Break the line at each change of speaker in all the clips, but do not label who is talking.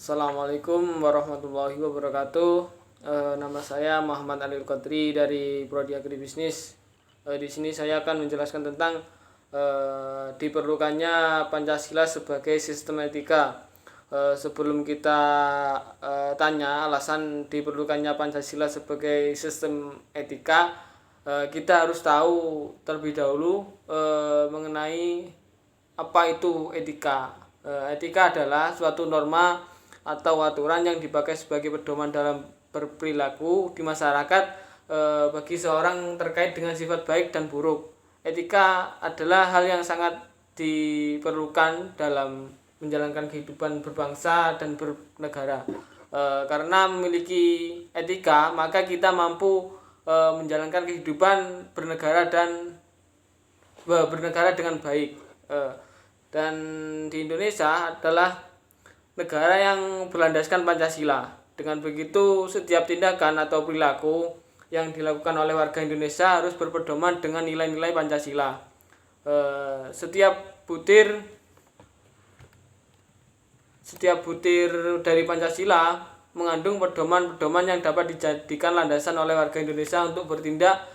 Assalamualaikum warahmatullahi wabarakatuh. Nama saya Muhammad Alil Qadri dari Prodi Agribisnis. Di sini saya akan menjelaskan tentang diperlukannya Pancasila sebagai sistem etika. Sebelum kita tanya alasan diperlukannya Pancasila sebagai sistem etika, kita harus tahu terlebih dahulu mengenai apa itu etika. Etika adalah suatu norma atau aturan yang dipakai sebagai pedoman dalam berperilaku di masyarakat bagi seorang terkait dengan sifat baik dan buruk. Etika adalah hal yang sangat diperlukan dalam menjalankan kehidupan berbangsa dan bernegara. Karena memiliki etika, maka kita mampu menjalankan kehidupan bernegara dengan baik. Dan di Indonesia adalah negara yang berlandaskan Pancasila. Dengan begitu, setiap tindakan atau perilaku yang dilakukan oleh warga Indonesia harus berpedoman dengan nilai-nilai Pancasila. Setiap butir dari Pancasila mengandung pedoman-pedoman yang dapat dijadikan landasan oleh warga Indonesia untuk bertindak.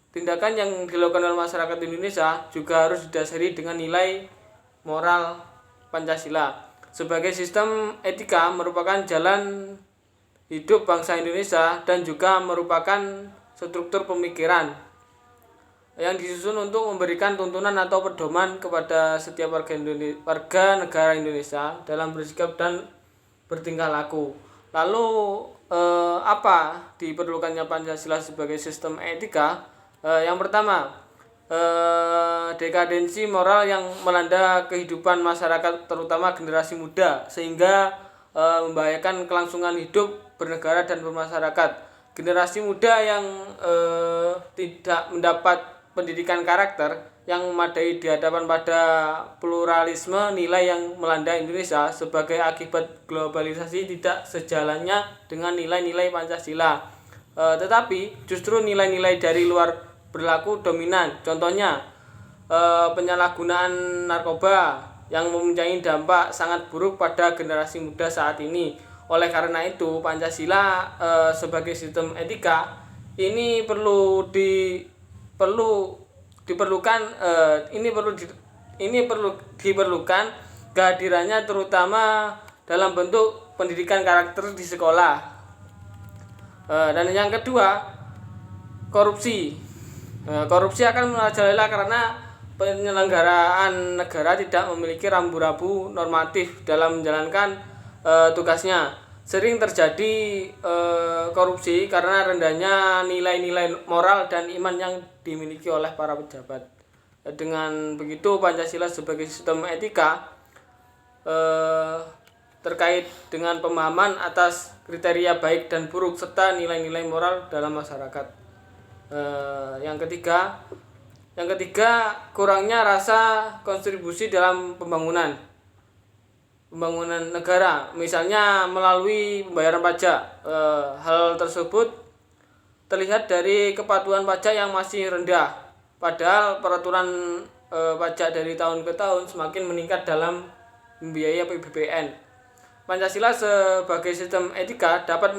Tindakan yang dilakukan oleh masyarakat Indonesia juga harus didasari dengan nilai moral Pancasila. Sebagai sistem etika merupakan jalan hidup bangsa Indonesia dan juga merupakan struktur pemikiran yang disusun untuk memberikan tuntunan atau pedoman kepada setiap warga negara Indonesia dalam bersikap dan bertingkah laku. Lalu apa diperlukannya Pancasila sebagai sistem etika? Yang pertama, dekadensi moral yang melanda kehidupan masyarakat terutama generasi muda sehingga membahayakan kelangsungan hidup bernegara dan bermasyarakat. Generasi muda yang tidak mendapat pendidikan karakter yang memadai di hadapan pada pluralisme nilai yang melanda Indonesia sebagai akibat globalisasi tidak sejalannya dengan nilai-nilai Pancasila. Tetapi justru nilai-nilai dari luar berlaku dominan. Contohnya penyalahgunaan narkoba yang mempunyai dampak sangat buruk pada generasi muda saat ini. Oleh karena itu, Pancasila sebagai sistem etika ini perlu diperlukan kehadirannya terutama dalam bentuk pendidikan karakter di sekolah. Dan yang kedua, korupsi. Korupsi akan merajalela karena penyelenggaraan negara tidak memiliki rambu-rambu normatif dalam menjalankan tugasnya. Sering terjadi korupsi karena rendahnya nilai-nilai moral dan iman yang dimiliki oleh para pejabat. Dengan begitu, Pancasila sebagai sistem etika terkait dengan pemahaman atas kriteria baik dan buruk serta nilai-nilai moral dalam masyarakat. Yang ketiga, kurangnya rasa kontribusi dalam pembangunan negara, misalnya melalui pembayaran pajak. Hal tersebut terlihat dari kepatuhan pajak yang masih rendah, padahal peraturan pajak dari tahun ke tahun semakin meningkat dalam membiayai APBN. Pancasila sebagai sistem etika dapat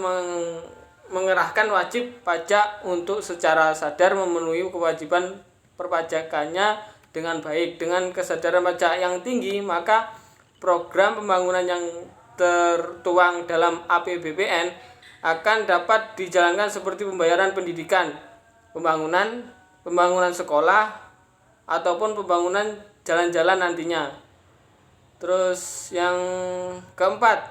mengerahkan wajib pajak untuk secara sadar memenuhi kewajiban perpajakannya dengan baik. Dengan kesadaran pajak yang tinggi, maka program pembangunan yang tertuang dalam APBN akan dapat dijalankan seperti pembayaran pendidikan, pembangunan sekolah, ataupun pembangunan jalan-jalan nantinya. Terus yang keempat,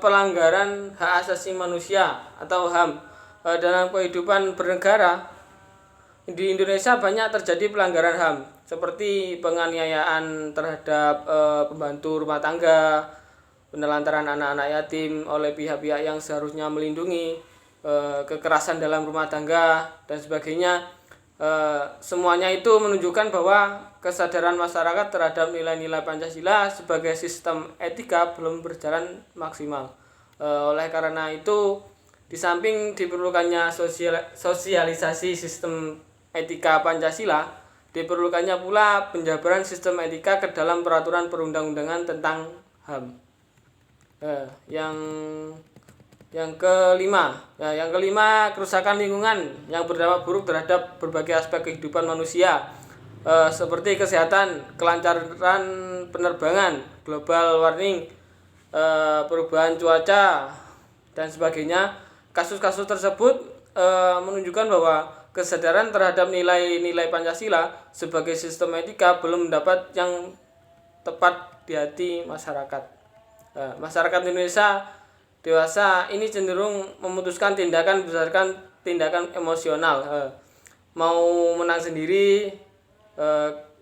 pelanggaran hak asasi manusia atau HAM. Dalam kehidupan bernegara di Indonesia banyak terjadi pelanggaran HAM seperti penganiayaan terhadap pembantu rumah tangga, penelantaran anak-anak yatim oleh pihak-pihak yang seharusnya melindungi, kekerasan dalam rumah tangga dan sebagainya. Semuanya itu menunjukkan bahwa kesadaran masyarakat terhadap nilai-nilai Pancasila sebagai sistem etika belum berjalan maksimal. Oleh karena itu, di samping diperlukannya sosialisasi sistem etika Pancasila, Diperlukannya pula penjabaran sistem etika ke dalam peraturan perundang-undangan tentang HAM. Yang kelima, kerusakan lingkungan yang berdampak buruk terhadap berbagai aspek kehidupan manusia, seperti kesehatan, kelancaran penerbangan, global warming, perubahan cuaca, dan sebagainya. Kasus-kasus tersebut menunjukkan bahwa kesadaran terhadap nilai-nilai Pancasila sebagai sistem etika belum mendapat yang tepat di hati masyarakat. Masyarakat Indonesia dewasa ini cenderung memutuskan tindakan berdasarkan tindakan emosional, mau menang sendiri,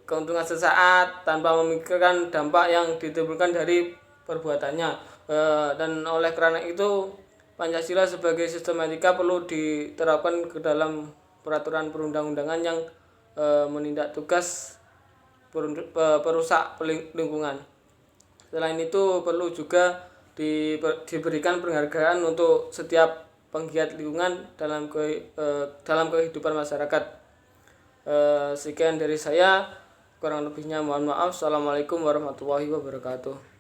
keuntungan sesaat tanpa memikirkan dampak yang ditimbulkan dari perbuatannya. Dan oleh karena itu Pancasila sebagai sistem etika perlu diterapkan ke dalam peraturan perundang-undangan yang menindak tugas perusak lingkungan. Selain itu perlu juga diberikan penghargaan untuk setiap penggiat lingkungan dalam kehidupan masyarakat. Sekian dari saya, kurang lebihnya mohon maaf. Assalamualaikum warahmatullahi wabarakatuh.